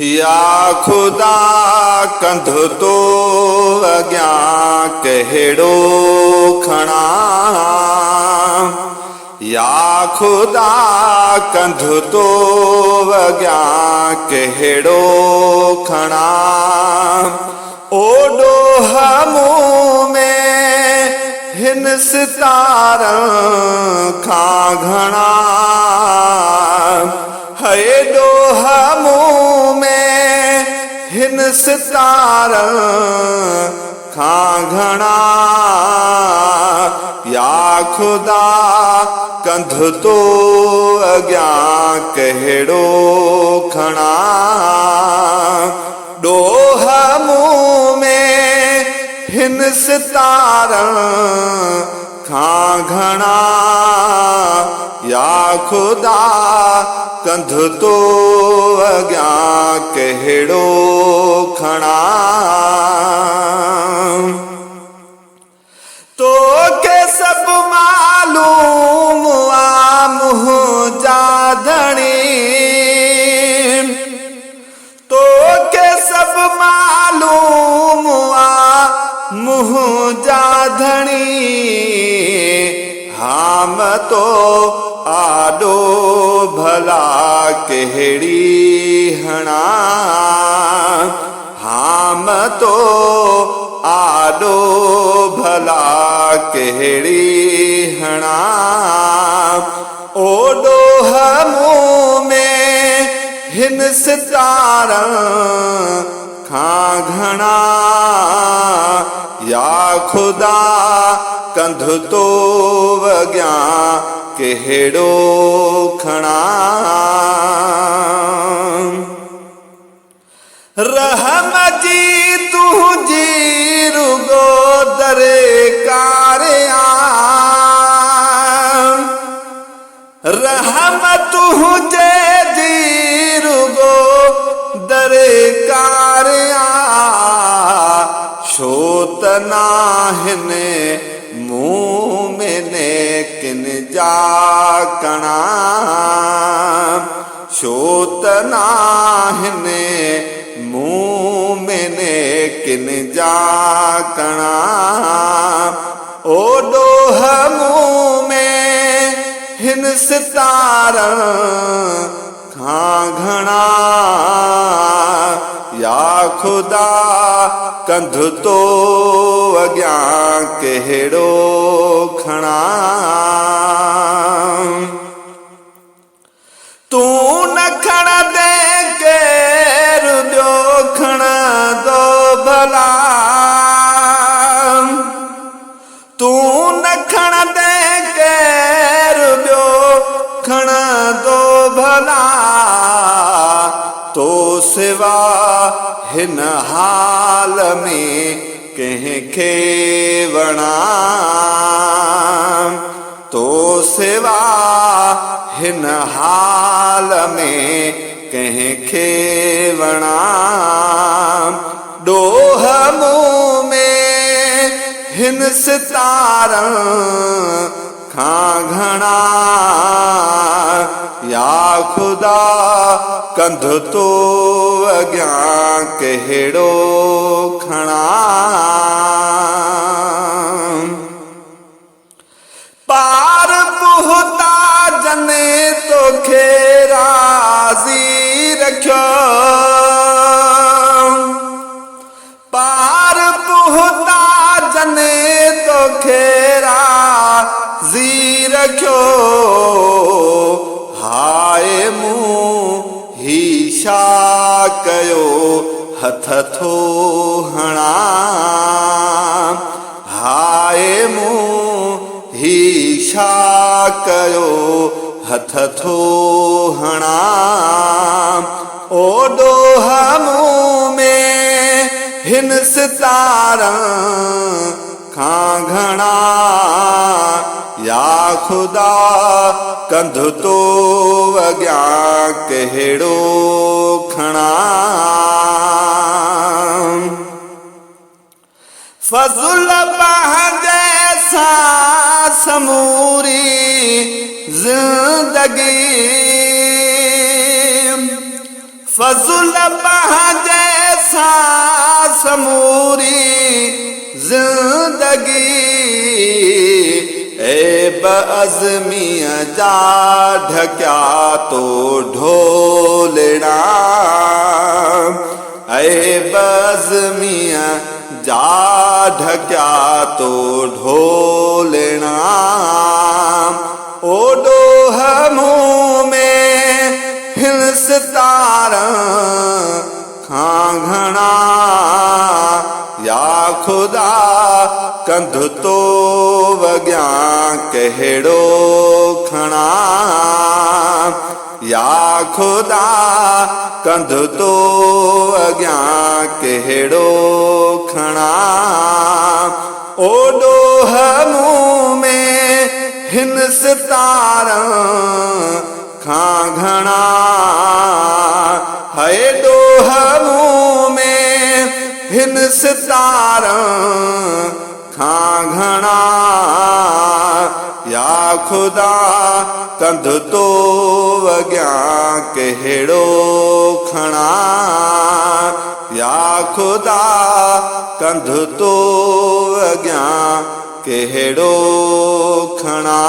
या खुदा कंध तो अॻियां कहिड़ो खणा। या खुदा कंध तो अॻियां कहिड़ो खणा। ओॾो हमूं में हिन सितारनि खां घणा। हेॾो हमूं में हिन सितारनि खां घणा। या खुदा कंध तो अॻियां कहिड़ो खणा। ॾोह मूं में हिन सितारनि खां घणा। या खुदा कंध तो अॻियां कहिड़ो खणा। तोखे सभु मालूम आ मुंहिंजा धणी। तोखे सभु मालूम आ मुंहिंजा धणी। हाम तो आॾो भला कहिड़ी हणा। हाम तो आॾो भला कहिड़ी हणा। ओॾो हमूं में हिन सितारनि खां घणा। या खुदा कंध तो अॻियां कहिड़ो खणा। रहम जी तुंहिंजी रुगो दरकार आ। रहम तुंहिंजे जी रुगो दरकार आ। छो त नाहिनि मुंहुं में नेकिन जा कणा। छो त नाहिनि मुंहुं में नेकिन जा कणा। ओॾो हमूं में हिन सितारनि खां घणा। या खुदा कंध तो अॻियां कहिड़ो खणा। तूं न खणंदे केरु ॿियो खणंदो भला। तूं न खणंदे केरु ॿियो खणंदो भला। तो सिवा हिन हाल में कंहिंखे वणा। तो सिवा हिन हाल में कंहिंखे वणा। ॾोह मूं में हिन सितारनि खां घणा। या खुदा कंध तो अॻियां कहिड़ो खणा। पार पुहता जने तोखे राज़ी रखियो। पार पुहता जने तोखे राज़ी रखियो। हाय मूं ही छा कयो हथ थो हणा। हाय मूं ही छा कयो हथ थो हणा। ओॾो हमूं में हिन सितारनि खां घणा। या खुदा कंध तो अॻियां कहिड़ो खणा। फज़ुल पंहिंजे सां समूरी ज़िंदगी फज़ुल जैसा समूरी जिंदगी ऐ बअज़मिया जा ढक्या तो ढोलना ऐ बअज़मिया जा ढक्या तो ढोलना ओ डोह मुँह में हिन सितारा खां घणा या खुदा कंध तो वॻिया कहिड़ो खणा या खुदा कंध तो वॻिया कहिड़ो खणा ओ डोह मुँह में हिन सितारा खां घणा है डोह मुँह में हिन सितारा खां घणा या खुदा कंध तो वॻिया कहिड़ो खणा या खुदा कंध तो वॻिया कहिड़ो खणा।